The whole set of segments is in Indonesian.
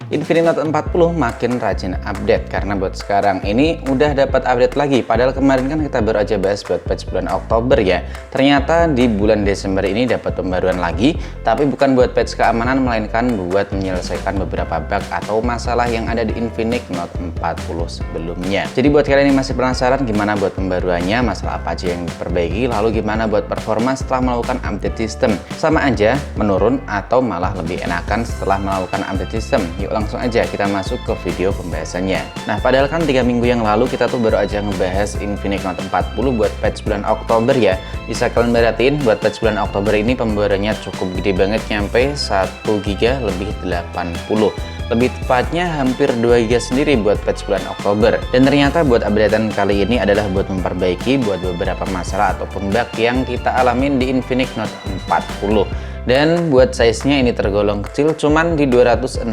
Infinix Note 40 makin rajin update karena buat sekarang ini udah dapat update lagi. Padahal kemarin kan kita baru aja bahas buat patch bulan Oktober ya. Ternyata di bulan Desember ini dapat pembaruan lagi, tapi bukan buat patch keamanan melainkan buat menyelesaikan beberapa bug atau masalah yang ada di Infinix Note 40 sebelumnya. Jadi buat kalian yang masih penasaran gimana buat pembaruannya, masalah apa aja yang diperbaiki, lalu gimana buat performa setelah melakukan update sistem, sama aja menurun atau malah lebih enakan setelah melakukan update sistem? Yuk langsung aja kita masuk ke video pembahasannya. Nah, padahal kan 3 minggu yang lalu kita tuh baru aja ngebahas Infinix Note 40 buat patch bulan Oktober ya. Bisa kalian perhatiin buat patch bulan Oktober ini pembaruannya cukup gede banget, nyampe 1 GB lebih 80. Lebih tepatnya hampir 2 GB sendiri buat patch bulan Oktober. Dan ternyata buat updatean kali ini adalah buat memperbaiki buat beberapa masalah ataupun bug yang kita alamin di Infinix Note 40. Dan buat size-nya ini tergolong kecil, cuman di 268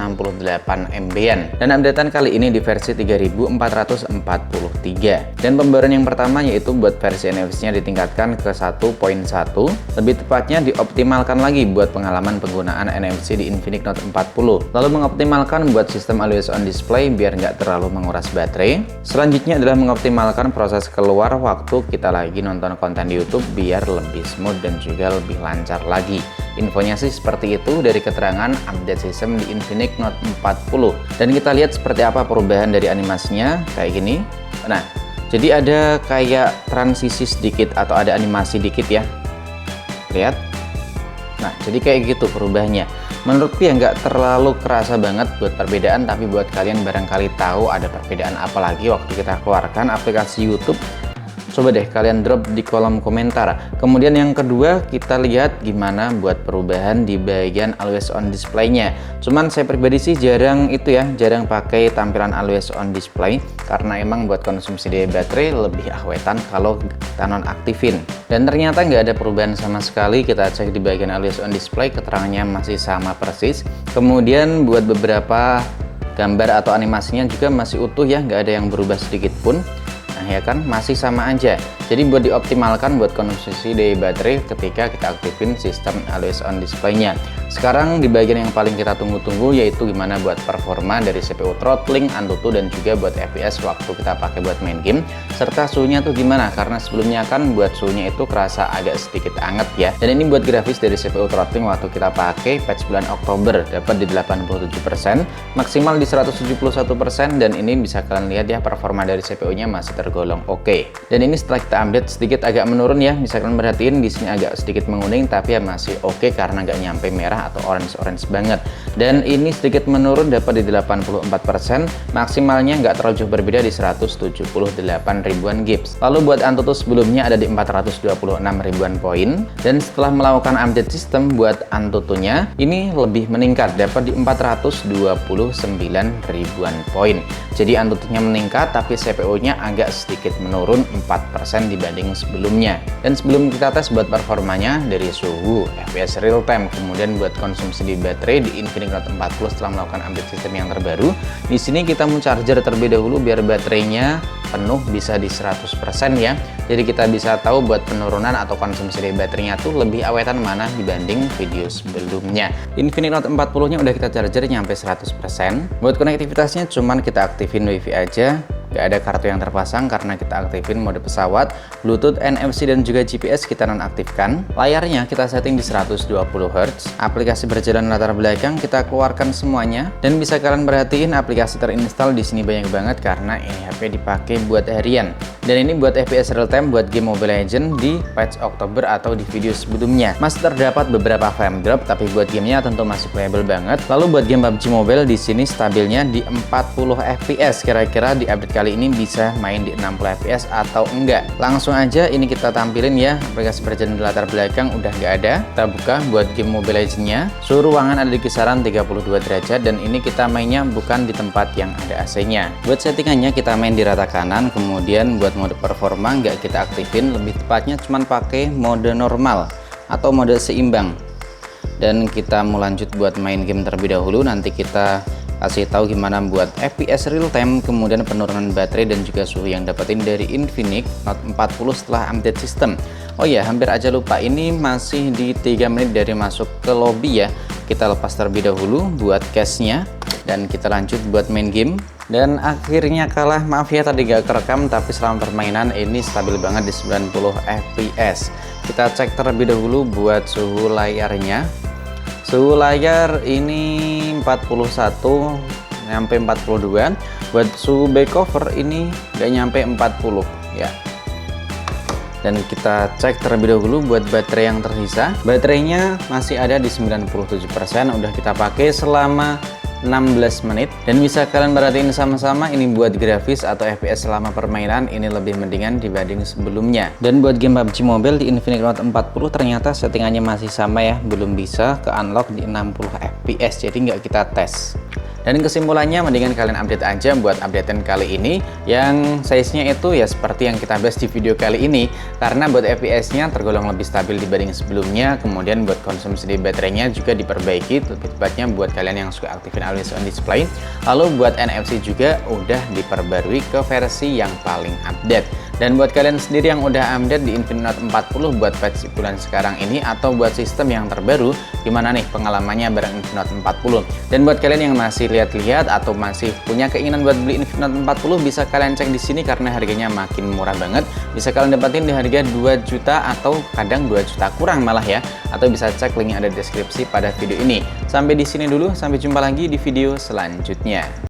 MB-an. Dan updatean kali ini di versi 3443. Dan pembaruan yang pertama yaitu buat versi NFC-nya ditingkatkan ke 1.1. Lebih tepatnya dioptimalkan lagi buat pengalaman penggunaan NFC di Infinix Note 40. Lalu mengoptimalkan buat sistem Always On Display biar nggak terlalu menguras baterai. Selanjutnya adalah mengoptimalkan proses keluar waktu kita lagi nonton konten di YouTube biar lebih smooth dan juga lebih lancar lagi. Infonya sih seperti itu dari keterangan update sistem di Infinix Note 40. Dan kita lihat seperti apa perubahan dari animasinya kayak gini. Nah, jadi ada kayak transisi sedikit atau ada animasi dikit ya. Lihat. Nah, jadi kayak gitu perubahannya. Menurutku ya nggak terlalu kerasa banget buat perbedaan, tapi buat kalian barangkali tahu ada perbedaan apa lagi waktu kita keluarkan aplikasi YouTube. Coba deh kalian drop di kolom komentar. Kemudian yang kedua kita lihat gimana buat perubahan di bagian Always On Display-nya. Cuman saya pribadi sih jarang pakai tampilan Always On Display karena emang buat konsumsi daya baterai lebih awetan kalau kita nonaktifin. Dan ternyata nggak ada perubahan sama sekali. Kita cek di bagian Always On Display, keterangannya masih sama persis. Kemudian buat beberapa gambar atau animasinya juga masih utuh ya, nggak ada yang berubah sedikit pun. Nah ya kan, masih sama aja. Jadi buat dioptimalkan buat konsumsi daya baterai ketika kita aktifin sistem Always On Display-nya. Sekarang di bagian yang paling kita tunggu-tunggu yaitu gimana buat performa dari CPU throttling, AnTuTu, dan juga buat FPS waktu kita pakai buat main game. Serta suhunya tuh gimana, karena sebelumnya kan buat suhunya itu kerasa agak sedikit anget ya. Dan ini buat grafis dari CPU throttling waktu kita pakai patch bulan Oktober dapat di 87%, maksimal di 171%, dan ini bisa kalian lihat ya performa dari CPU-nya masih tergolong oke. Dan ini setelah kita update sedikit agak menurun ya, bisa kalian perhatiin di sini agak sedikit menguning, tapi ya masih oke karena nggak nyampe merah atau orange banget. Dan ini sedikit menurun dapat di 84%, maksimalnya nggak terlalu jauh berbeda di 178 ribuan gips. Lalu buat AnTuTu sebelumnya ada di 426 ribuan poin, dan setelah melakukan update sistem buat AnTuTu-nya ini lebih meningkat dapat di 429 ribuan poin. Jadi AnTuTu-nya meningkat tapi CPU-nya agak sedikit menurun 4% dibanding sebelumnya. Dan sebelum kita tes buat performanya dari suhu, FPS real time, kemudian buat konsumsi di baterai di Infinix Note 40 setelah melakukan update sistem yang terbaru, di sini kita mau charger terlebih dahulu biar baterainya penuh bisa di 100% ya. Jadi kita bisa tahu buat penurunan atau konsumsi dari baterainya tuh lebih awetan mana dibanding video sebelumnya. Infinix Note 40-nya udah kita charger nyampe 100%. Buat konektivitasnya cuman kita aktifin WiFi aja. Gak ada kartu yang terpasang karena kita aktifin mode pesawat, Bluetooth, NFC, dan juga GPS kita nonaktifkan. Layarnya kita setting di 120 Hz. Aplikasi berjalan latar belakang kita keluarkan semuanya. Dan bisa kalian perhatiin aplikasi terinstall di sini banyak banget karena ini HP dipakai buat harian. Dan ini buat FPS real time buat game Mobile Legends di patch Oktober atau di video sebelumnya. Masih terdapat beberapa frame drop, tapi buat gamenya tentu masih playable banget. Lalu buat game PUBG Mobile di sini stabilnya di 40 FPS. Kira-kira di update kali ini bisa main di 60 fps atau enggak. Langsung aja ini kita tampilin ya, aplikasi berjalan di latar belakang udah nggak ada. Kita buka buat game Mobile Legends-nya. Suhu ruangan ada di kisaran 32 derajat, dan ini kita mainnya bukan di tempat yang ada AC-nya. Buat settingannya kita main di rata kanan, kemudian buat mode performa nggak kita aktifin, lebih tepatnya cuman pakai mode normal atau mode seimbang. Dan kita mau lanjut buat main game terlebih dahulu, nanti kita kasih tahu gimana buat FPS real time, kemudian penurunan baterai dan juga suhu yang dapetin dari Infinix Note 40 setelah update sistem. Oh ya, hampir aja lupa, ini masih di 3 menit dari masuk ke lobby ya. Kita lepas terlebih dahulu buat case-nya dan kita lanjut buat main game. Dan akhirnya kalah, maaf ya tadi gak kerekam, tapi selama permainan ini stabil banget di 90 fps. Kita cek terlebih dahulu buat suhu layarnya. Suhu layar ini 41 nyampe 42. Buat suhu back cover ini gak nyampe 40 ya. Dan kita cek terlebih dahulu buat baterai yang tersisa. Baterainya masih ada di 97%, udah kita pakai selama 16 menit. Dan bisa kalian perhatiin sama-sama, ini buat grafis atau FPS selama permainan ini lebih mendingan dibanding sebelumnya. Dan buat game PUBG Mobile di Infinix Note 40 ternyata settingannya masih sama ya, belum bisa ke unlock di 60 fps, jadi nggak kita tes. Dan kesimpulannya mendingan kalian update aja buat updatean kali ini yang size-nya itu ya seperti yang kita bahas di video kali ini, karena buat FPS-nya tergolong lebih stabil dibanding sebelumnya. Kemudian buat konsumsi di baterainya juga diperbaiki, lebih tepatnya buat kalian yang suka aktifin always on display. Lalu buat NFC juga udah diperbarui ke versi yang paling update. Dan buat kalian sendiri yang udah update di Infinix Note 40 buat patch bulan sekarang ini atau buat sistem yang terbaru, gimana nih pengalamannya bareng Infinix Note 40? Dan buat kalian yang masih lihat-lihat atau masih punya keinginan buat beli Infinix Note 40, bisa kalian cek di sini karena harganya makin murah banget. Bisa kalian dapatin di harga 2 juta atau kadang 2 juta kurang malah ya. Atau bisa cek link yang ada di deskripsi pada video ini. Sampai di sini dulu, sampai jumpa lagi di video selanjutnya.